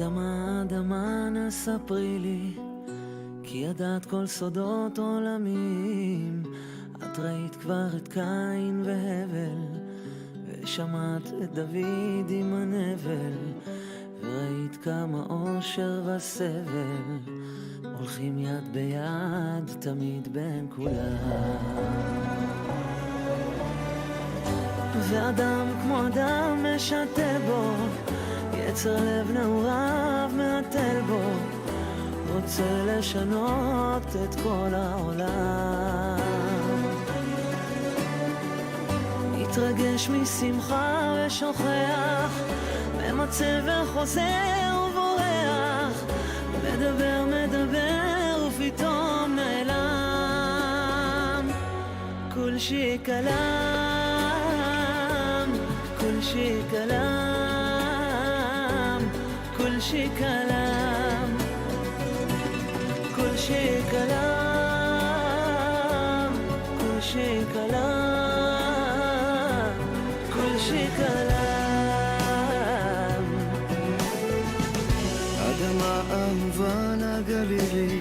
אדמה, אדמה, נא ספרי לי, כי ידעת כל סודות עולמים. את ראית כבר את קין והבל, ושמעת את דוד עם הנבל, וראית כמה אושר וסבל הולכים יד ביד תמיד בין כולם. ואדם כמו אדם משתה בו, יצר לב נעוריו מעטל בו, רוצה לשנות את כל העולם. מתרגש משמחה ושוכח, ממצא וחוזר ובורח, מדבר מדבר ופתאום נעלם. כל שי כלם, כל שי כלם, כל שי כלם, כל שי כלם, כל שי כלם, כל שי כלם. אדמה אהובה נגלילי,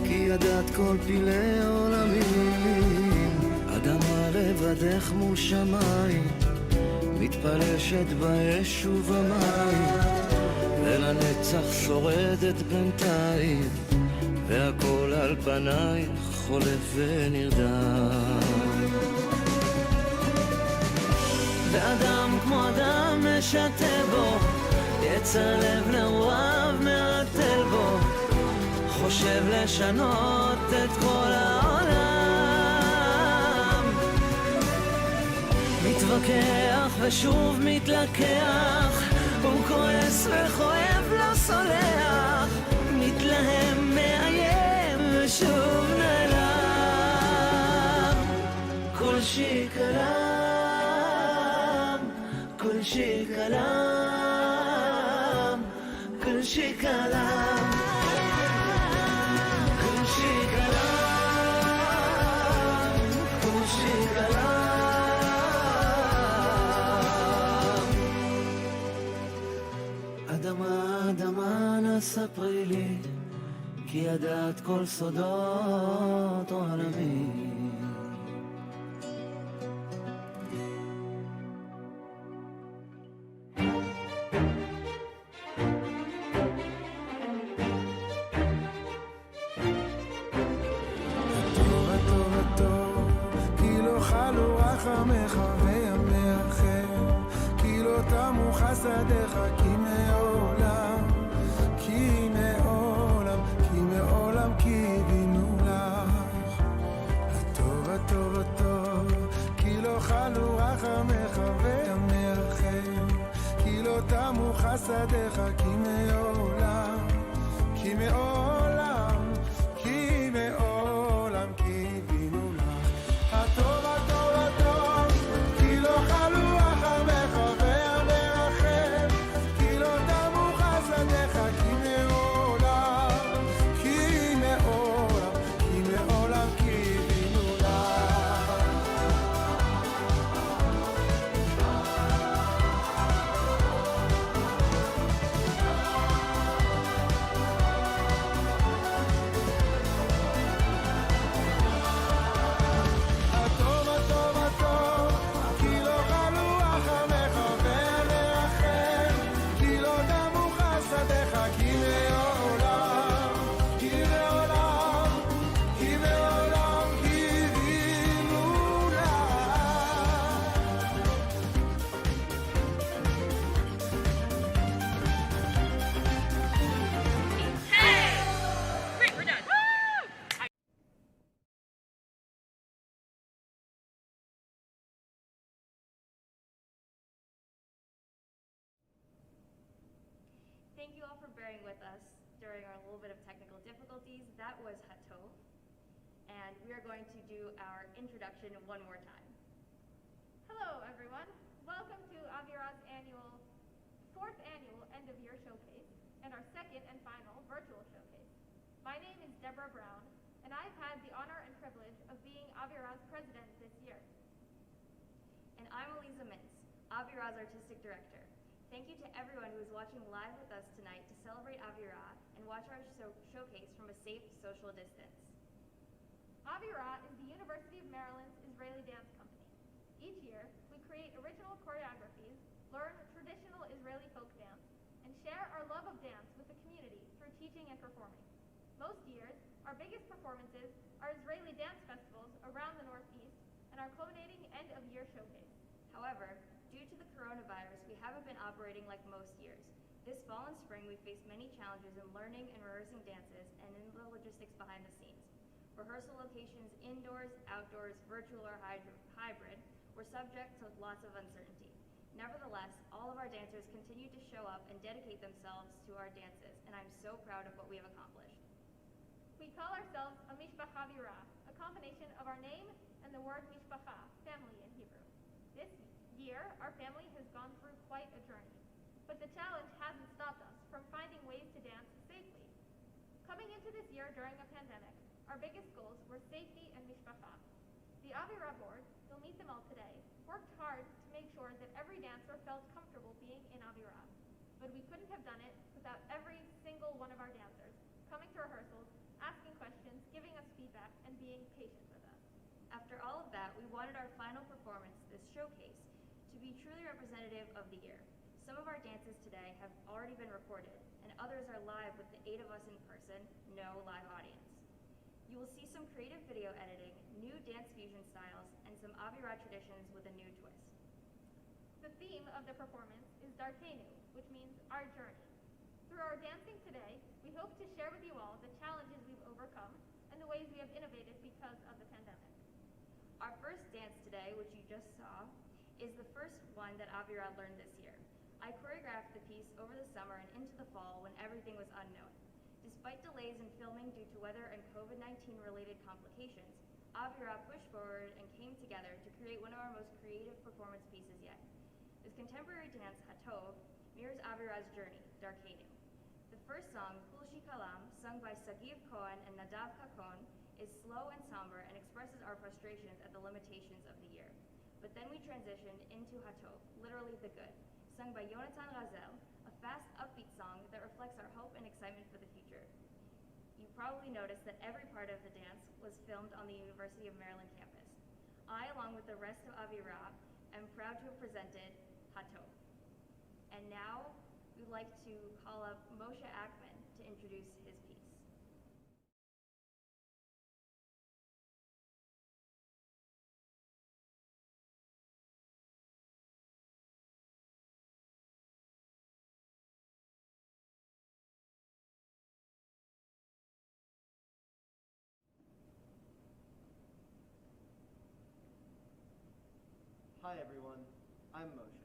כי ידעת כל פילי עולמים. אדמה לבדך מול שמיים, מתפלשת באש ובמים, ולנצח שורדת בינתיים, והכל על פנייך חולף ונרדם. ואדם כמו אדם משתה בו, יצר לב נעוריו מעטל בו, חושב לשנות את כל העולם. מתווכח ושוב מתלקח, הוא כועס וכואב לא סולח, מתלהם מאיים ושוב נעלם. כל שי כלם, כל שי כלם, כל שי כלם, כל שי כלם, כל שי כלם. אדמה, אדמה, נא ספרי לי, כי ידעת כל סודות עולמים. חמך וימי אחר, כי לא תמו חסדיך, כי מעולם, כי מעולם, כי מעולם קיווינו לך. הטוב הטוב הטוב, כי לא חלו רחמך וימי אחר, כי לא תמו חסדיך, כי מעולם, כי מעולם, כי מעולם קיווינו לך. הטוב Thank you all for bearing with us during our little bit of technical difficulties. That was Hatov, and we are going to do our introduction one more time. Hello everyone, welcome to Avirah's fourth annual end-of-year showcase, and our second and final virtual showcase. My name is Deborah Brown, and I've had the honor and privilege of being Avirah's president this year. And I'm Eliza Mintz, Avirah's artistic director. Thank you to everyone who is watching live with us tonight to celebrate Avirah and watch our showcase from a safe social distance. Avirah is the University of Maryland's Israeli dance company. Each year, we create original choreographies, learn traditional Israeli folk dance, and share our love of dance with the community through teaching and performing. Most years, our biggest performances are Israeli dance festivals around the Northeast and our culminating end-of-year showcase. However, due to the coronavirus, we haven't been operating like most years. This fall and spring, we faced many challenges in learning and rehearsing dances and in the logistics behind the scenes. Rehearsal locations indoors, outdoors, virtual or hybrid were subject to lots of uncertainty. Nevertheless, all of our dancers continue to show up and dedicate themselves to our dances, and I'm so proud of what we have accomplished. We call ourselves a Mishpacha Avirah, a combination of our name and the word Mishpacha, family in Hebrew. This year, our family has gone through quite a journey, but the challenge hasn't stopped us from finding ways to dance safely. Coming into this year during a pandemic, our biggest goals were safety and Mishpacha. The Avirah board, you'll meet them all today, worked hard to make sure that every dancer felt comfortable being in Avirah, but we couldn't have done it without every single one of our dancers coming to rehearsals, asking questions, giving us feedback, and being patient with us. After all of that, we wanted our final performance, this showcase, to be truly representative of the year. Some of our dances today have already been recorded, and others are live with the 8 of us in person, no live audience. You will see some creative video editing, new dance fusion styles, and some Avirah traditions with a new twist. The theme of the performance is Darkeinu, which means our journey. Through our dancing today, we hope to share with you all the challenges we've overcome and the ways we have innovated because of the pandemic. Our first dance today, which you just saw, is the first one that Avirah learned this year. I choreographed the piece over the summer and into the fall when everything was unknown. Despite delays in filming due to weather and COVID-19 related complications, Avirah pushed forward and came together to create one of our most creative performance pieces yet. This contemporary dance, Hatov, mirrors Avirah's journey, Darkeinu. The first song, Kulshi Kalam, sung by Sagiv Cohen and Nadav Kakon, is slow and somber and expresses our frustrations at the limitations of the year. But then we transitioned into Hatov, literally the good, sung by Yonatan Razel, a fast, upbeat song that reflects our hope and excitement for the future. You probably noticed that every part of the dance was filmed on the University of Maryland campus. I, along with the rest of Avirah, am proud to have presented Hatov. And now, we'd like to call up Moshe Ackman to introduce his piece. Hi everyone, I'm Moshe.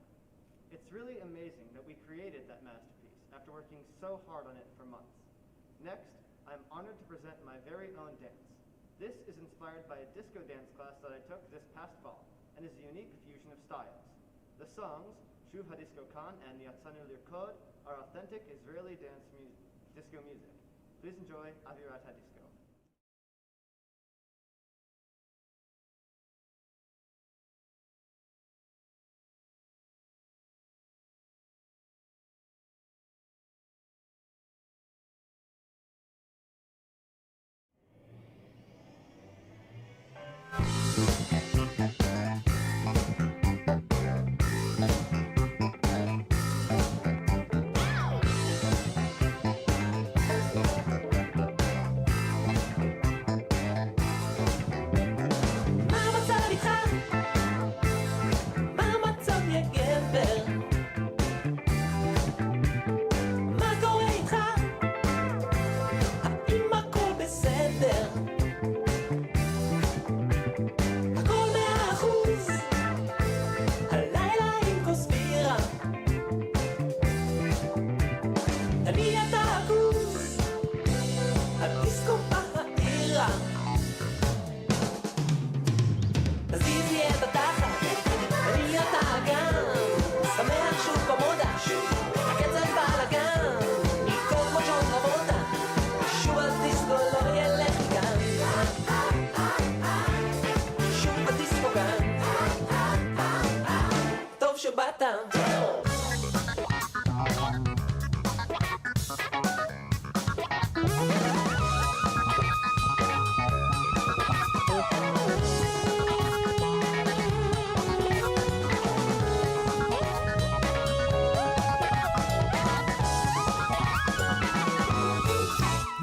It's really amazing that we created that masterpiece after working so hard on it for months. Next, I'm honored to present my very own dance. This is inspired by a disco dance class that I took this past fall and is a unique fusion of styles. The songs, Shuv HaDisco Kan and Yatzanu Lirkod, are authentic Israeli disco music. Please enjoy Avirah HaDisco.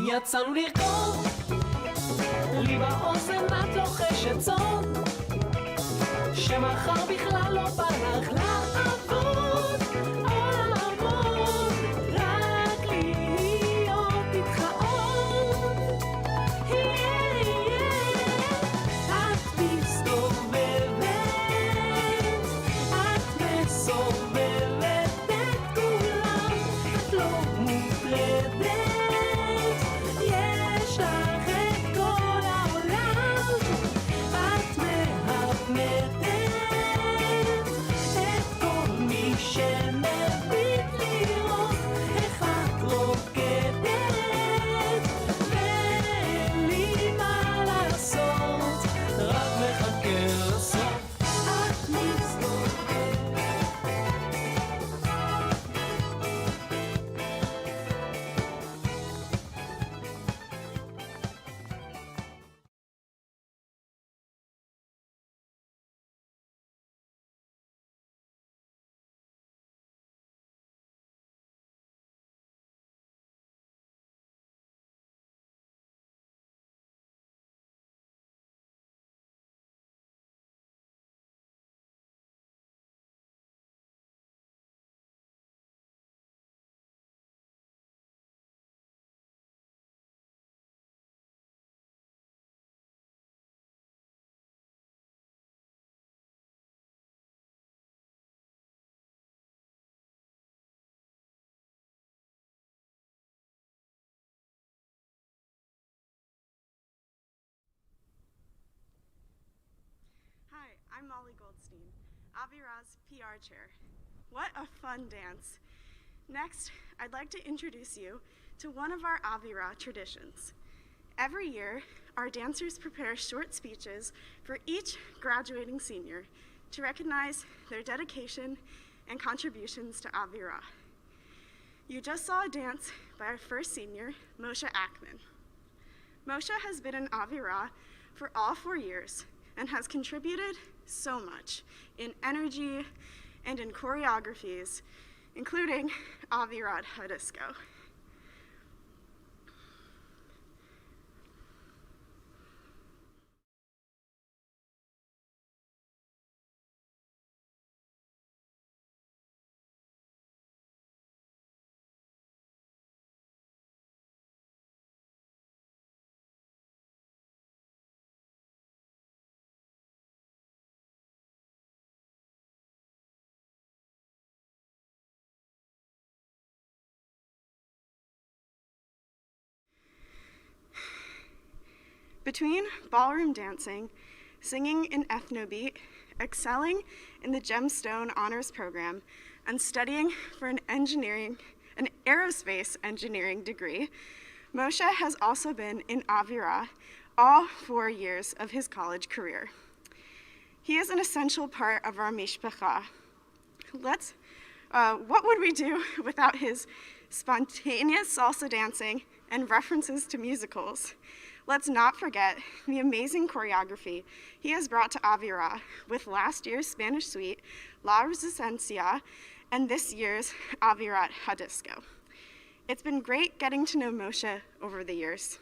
יצאנו לרקוד, לי באוזן את לוחשת סוד, שמחר בכלל לא בא לך לעבוד, רק להיות איתך עוד. את מסתובבת, את מסובבת את כולם, את לא מוטרדת, יש לך את כל העולם, את מהפנטת את כל מי שמביט לראות איך את רוקדת, ואין לי מה לעשות, רק מחכה לסוף. את מסתובבת. Hi, I'm Molly Goldstein, Avirah's PR chair. What a fun dance. Next, I'd like to introduce you to one of our Avirah traditions. Every year, our dancers prepare short speeches for each graduating senior to recognize their dedication and contributions to Avirah. You just saw a dance by our first senior, Moshe Ackman. Moshe has been in Avirah for all 4 years and has contributed so much in energy and in choreographies, including Avirah Hadisco. Between ballroom dancing, singing in ethnobeat, excelling in the Gemstone Honors Program, and studying for an aerospace engineering degree, Moshe has also been in Avirah all 4 years of his college career. He is an essential part of our mishpacha. What would we do without his spontaneous salsa dancing and references to musicals? Let's not forget the amazing choreography he has brought to Avirah with last year's Spanish suite, La Resistencia, and this year's Avirah Hadisco. It's been great getting to know Moshe over the years.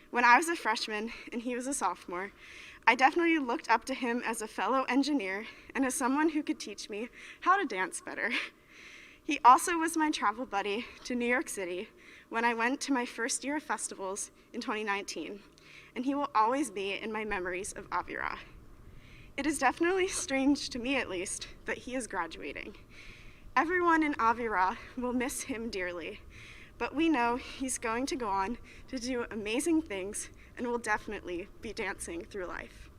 When I was a freshman and he was a sophomore, I definitely looked up to him as a fellow engineer and as someone who could teach me how to dance better. He also was my travel buddy to New York City when I went to my first year of festivals in 2019, and he will always be in my memories of Avirah. It is definitely strange, to me at least, that he is graduating. Everyone in Avirah will miss him dearly, but we know he's going to go on to do amazing things and will definitely be dancing through life.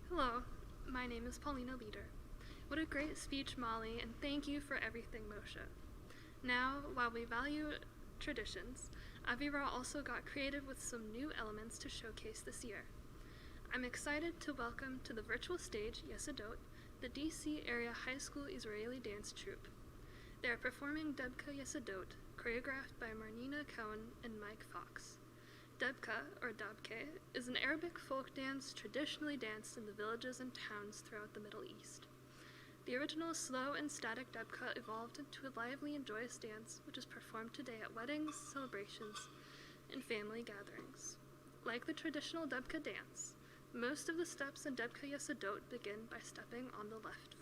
Hello, my name is Paulina Leader. What a great speech, Molly, and thank you for everything, Moshe. Now, while we value traditions, Avirah also got creative with some new elements to showcase this year. I'm excited to welcome to the virtual stage Yesodot, the DC area high school Israeli dance troupe. They are performing Darkeinu Yesodot, choreographed by Marnina Cohen and Mike Fox. Debka, or dabke, is an Arabic folk dance traditionally danced in the villages and towns throughout the Middle East. The original slow and static debka evolved into a lively and joyous dance which is performed today at weddings, celebrations, and family gatherings. Like the traditional debka dance, most of the steps in Debka Yesodot begin by stepping on the left foot.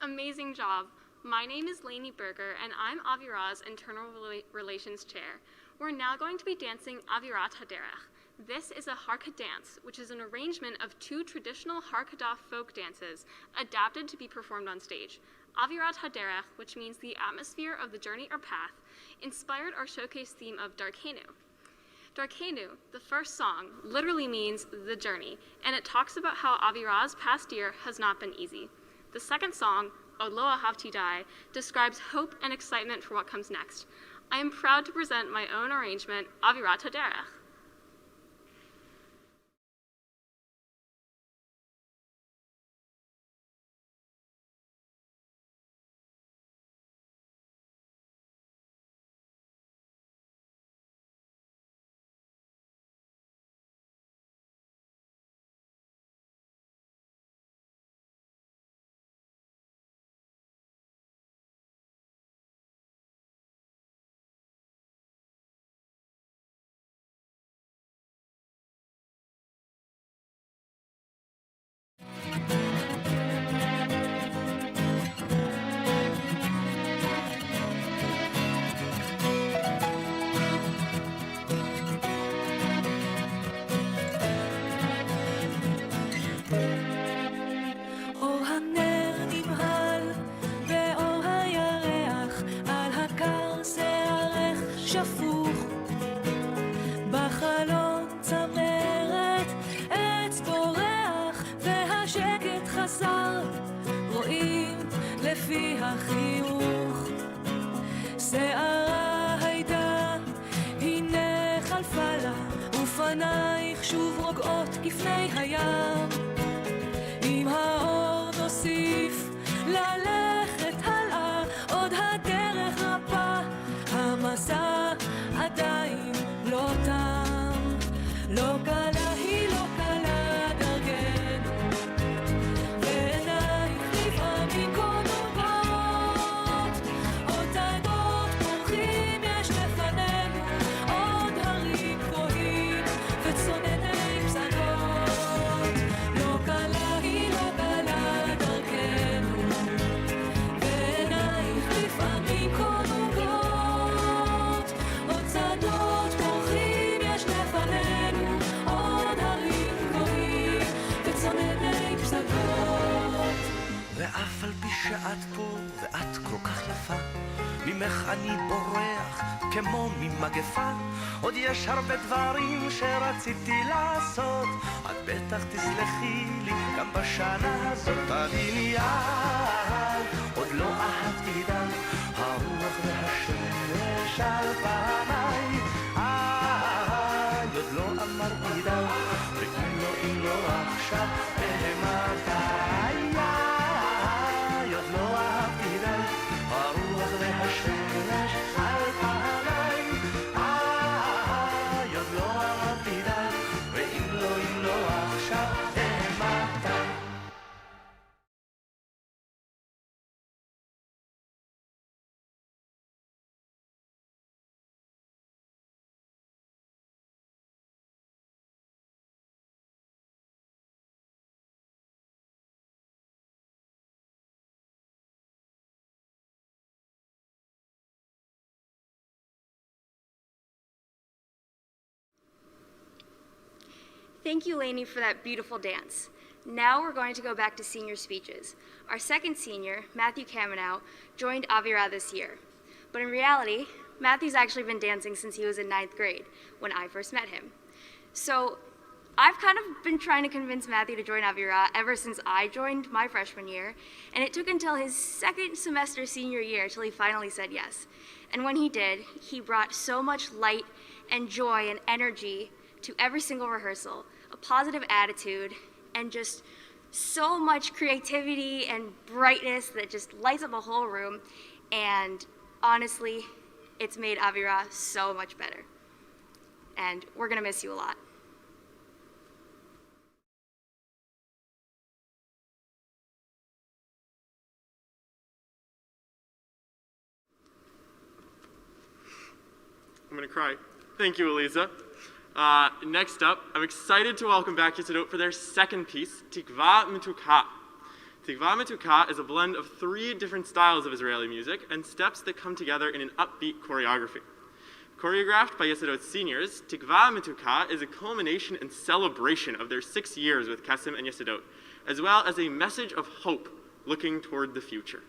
Amazing job. My name is Lainey Berger, and I'm Avirah's Internal Relations Chair. We're now going to be dancing Avirat Haderech. This is a Harka dance, which is an arrangement of two traditional Harkadah folk dances adapted to be performed on stage. Avirat Haderech, which means the atmosphere of the journey or path, inspired our showcase theme of Darkeinu. Darkeinu, the first song, literally means the journey, and it talks about how Avirah's past year has not been easy. The second song, Od Lo Ahavti Dai, describes hope and excitement for what comes next. I am proud to present my own arrangement, Avirat Haderech. אור הנר נמהל באור הירח, על הקר שערך שפוך, בחלון צמרת עץ פורח, והשקט חזר, רואים לפי החיוך. שערה הייתה, הנה חלפה לה, ופנייך שוב רוגעות כפני הים. עם האור נוסיף ללכת הלאה, עוד הדרך רבה, המסע עדיין לא תם. לא קלה היא לא קלה דרכנו, ועינייך לפעמים כה נוגות, עוד צעדות פורחים יש לפנינו, עוד הרים גבוהים וצונני פסגות. לא קלה היא לא קלה דרכנו, ועינייך לפעמים כה נוגות, עוד צעדות פורחים יש לפנינו, עוד הרים גבוהים וצונני פסגות. ואף על פי שאת פה ואת כל כך יפה, ממך אני בורח כמו ממגפה. עוד יש הרבה דברים שרציתי לעשות, את בטח תסלחי לי גם בשנה הזאת. תביני יד, עוד לא אהבתי די, הרוח והשמש על פניי. עוד לא אמרתי די, ואם לא עכשיו מתי. עוד לא אהבתי די, הרוח והשמש על פניי. עוד לא אהבתי די, ואם לא עכשיו מתי. Thank you, Lainey, for that beautiful dance. Now we're going to go back to senior speeches. Our second senior, Matthew Kamenow, joined Avirah this year. But in reality, Matthew's actually been dancing since he was in 9th grade, when I first met him. So I've kind of been trying to convince Matthew to join Avirah ever since I joined my freshman year, and it took until his second semester senior year till he finally said yes. And when he did, he brought so much light and joy and energy to every single rehearsal, a positive attitude, and just so much creativity and brightness that just lights up a whole room. And honestly, it's made Avirah so much better. And we're gonna miss you a lot. I'm gonna cry. Thank you, Eliza. Next up, I'm excited to welcome back Yesodot for their second piece, Tikva Metuka. Tikva Metuka is a blend of 3 different styles of Israeli music and steps that come together in an upbeat choreography. Choreographed by Yesodot seniors, Tikva Metuka is a culmination and celebration of their 6 years with Kesem and Yesodot, as well as a message of hope looking toward the future.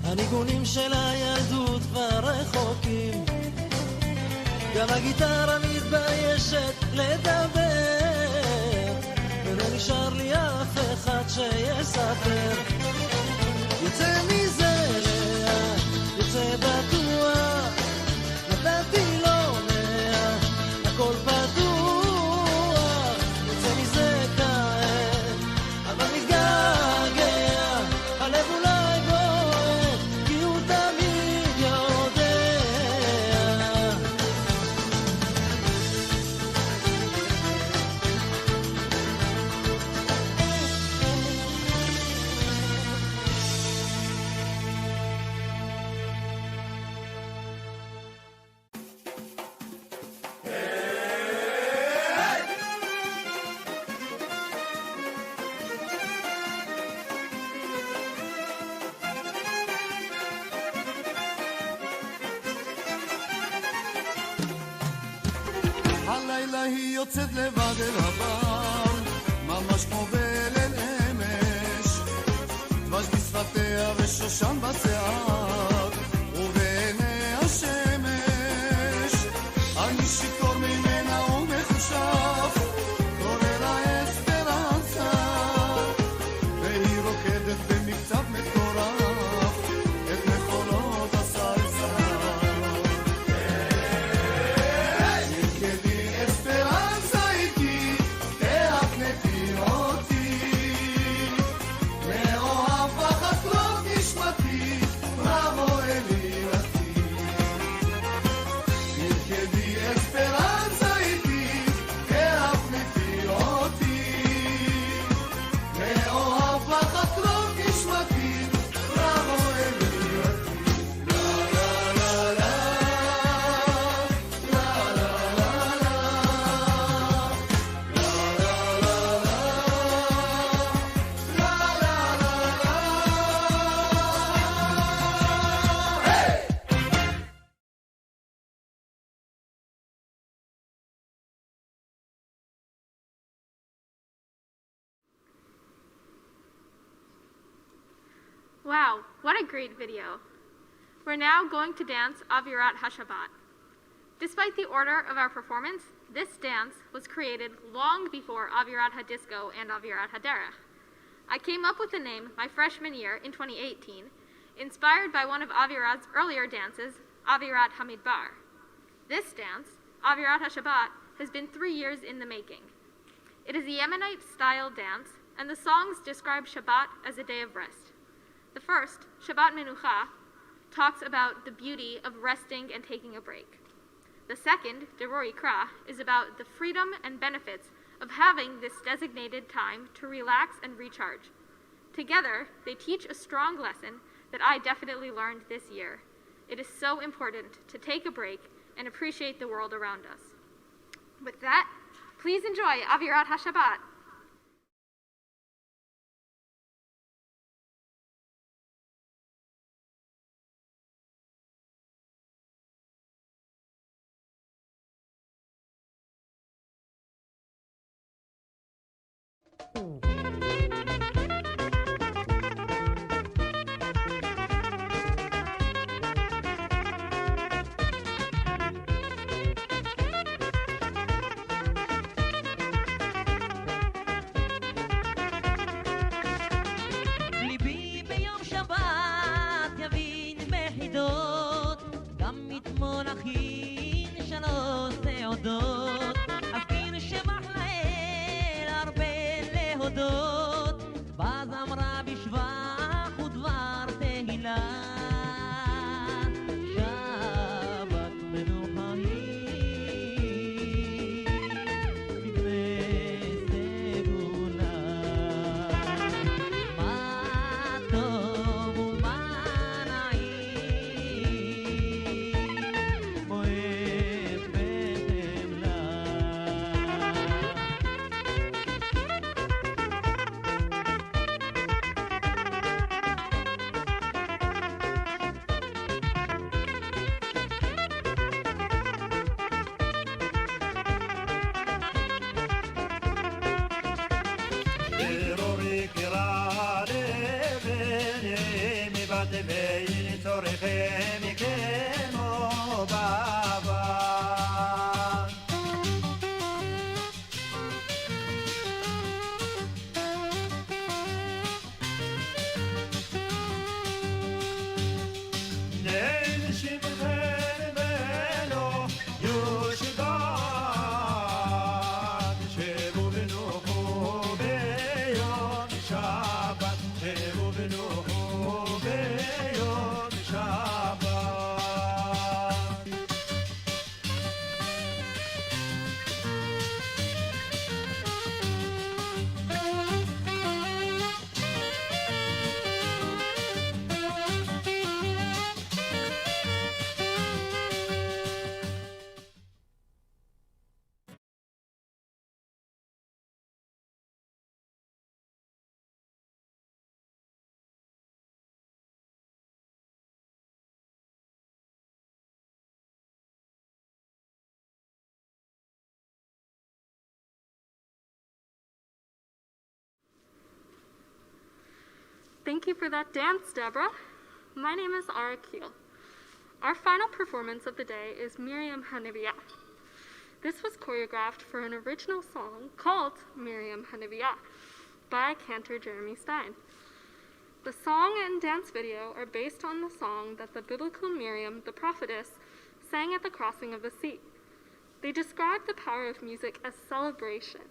הניגונים של הילדות כבר רחוקים, גם הגיטרה מתביישת לדבר, ולא נשאר לי אף אחד שיספר. יוצא מזה לאט, יוצא בטוח, נתתי לו מעט, הכל פתוח. יוצא מזה כעת, אבל מתגעגע, הלב אולי בועט, כי הוא תמיד יודע. הלילה היא יוצאת לבד אל הבר, ממש כמו בליל אמש, דבש בשפתיה ושושן בשיער, ובעיני השמש אני שיכור ממנה ומחושף, קורא לה אספרנסה, והיא רוקדת במקצב מטורף את מחולות הסלסה. Wow, what a great video. We're now going to dance Avirat HaShabbat. Despite the order of our performance, this dance was created long before Avirat HaDisco and Avirat HaDerech. I came up with the name my freshman year in 2018, inspired by one of Avirat's earlier dances, Avirat Hamidbar. This dance, Avirat HaShabbat, has been 3 years in the making. It is a Yemenite-style dance and the songs describe Shabbat as a day of rest. The first, Shabbat Menucha, talks about the beauty of resting and taking a break. The second, Deror Ikra, is about the freedom and benefits of having this designated time to relax and recharge. Together, they teach a strong lesson that I definitely learned this year. It is so important to take a break and appreciate the world around us. With that, please enjoy Avirat HaShabbat. ליבי ביום שבת יבין בחידות, גם מתמול הכין 3 סעודות, אזכיר שבח לאל הרבה להודות, בזמרה בשבח ודבר תהילה. שבת מנוחה היא לפני סגולה. מה טוב ומה נעים, אוהב בחמלה. דרורי קרא לבני מבת בין צורכם כמו בעבר. נל שמכם בנו יושבת, שבו ונוחו ביום שבת, שבו ונוחו ביום שבת. Thank you for that dance, Deborah. My name is Ara Keel. Our final performance of the day is Miriam HaNeviah. This was choreographed for an original song called Miriam HaNeviah by cantor Jeremy Stein. The song and dance video are based on the song that the biblical Miriam, the prophetess, sang at the crossing of the sea. They describe the power of music as celebration.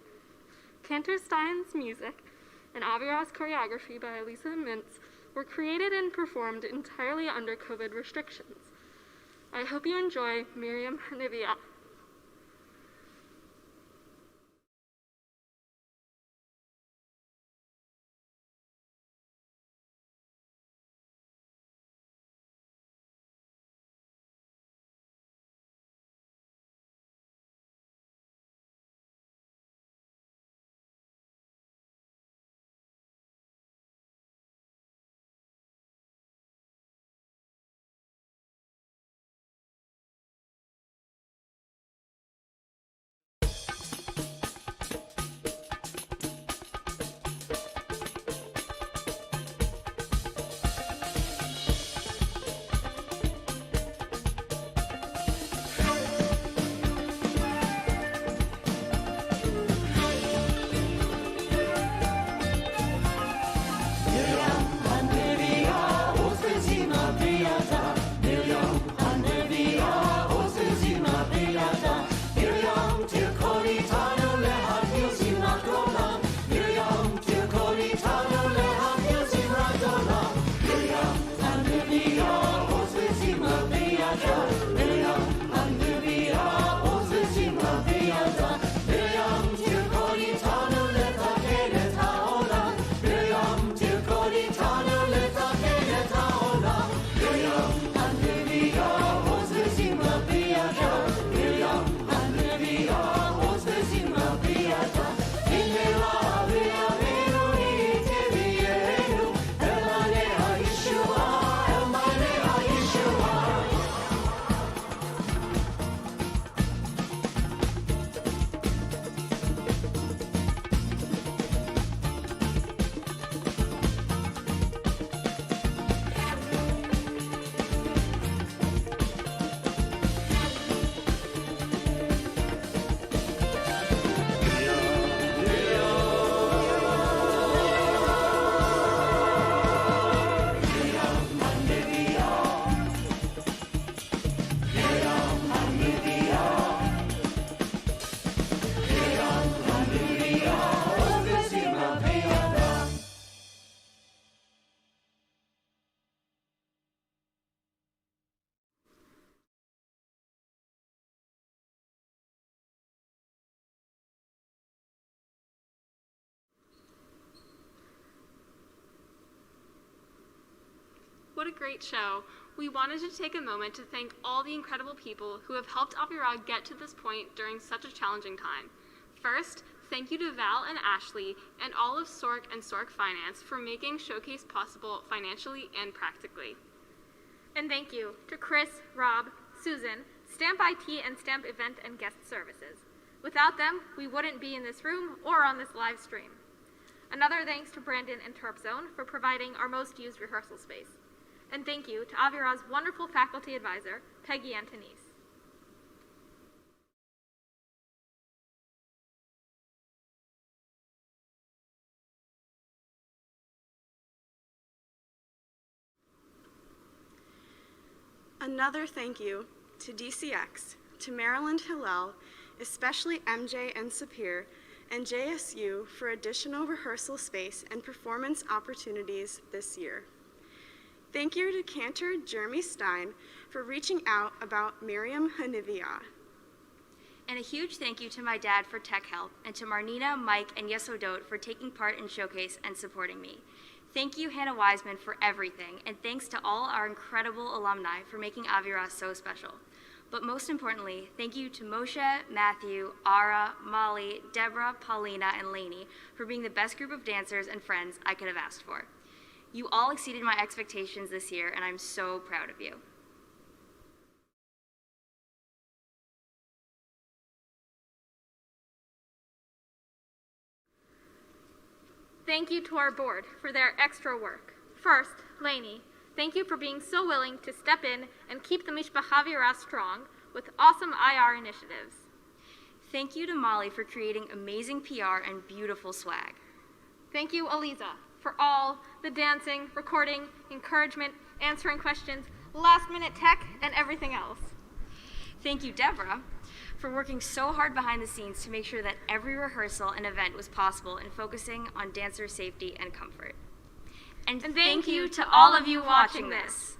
Cantor Stein's music and Avirah's choreography by Elisa Mintz were created and performed entirely under COVID restrictions. I hope you enjoy Miriam HaNeviah. what a great show. We wanted to take a moment to thank all the incredible people who have helped Avirah get to this point during such a challenging time. First, thank you to Val and Ashley and all of Sork and Sork Finance for making Showcase possible financially and practically. And thank you to Chris, Rob, Susan, Stamp IT and Stamp Event and Guest Services. Without them, we wouldn't be in this room or on this live stream. Another thanks to Brandon and Torp Zone for providing our most used rehearsal space. And thank you to Avirah's wonderful faculty advisor, Peggy Antonise. Another thank you to DCX, to Maryland Hillel, especially MJ and Sapir, and JSU for additional rehearsal space and performance opportunities this year. Thank you to Cantor Jeremy Stein for reaching out about Miriam Hanivia. And a huge thank you to my dad for tech help, and to Marnina, Mike, and Yesodot for taking part in Showcase and supporting me. Thank you, Hannah Wiseman, for everything, and thanks to all our incredible alumni for making Avirah so special. But most importantly, thank you to Moshe, Matthew, Ara, Molly, Deborah, Paulina, and Lainey for being the best group of dancers and friends I could have asked for. You all exceeded my expectations this year, and I'm so proud of you. Thank you to our board for their extra work. First, Lainey, thank you for being so willing to step in and keep the Mishpacha Avirah strong with awesome IR initiatives. Thank you to Molly for creating amazing PR and beautiful swag. Thank you, Aliza, for all the dancing, recording, encouragement, answering questions, last-minute tech, and everything else. Thank you, Deborah, for working so hard behind the scenes to make sure that every rehearsal and event was possible and focusing on dancer safety and comfort. And thank you to all of you watching this.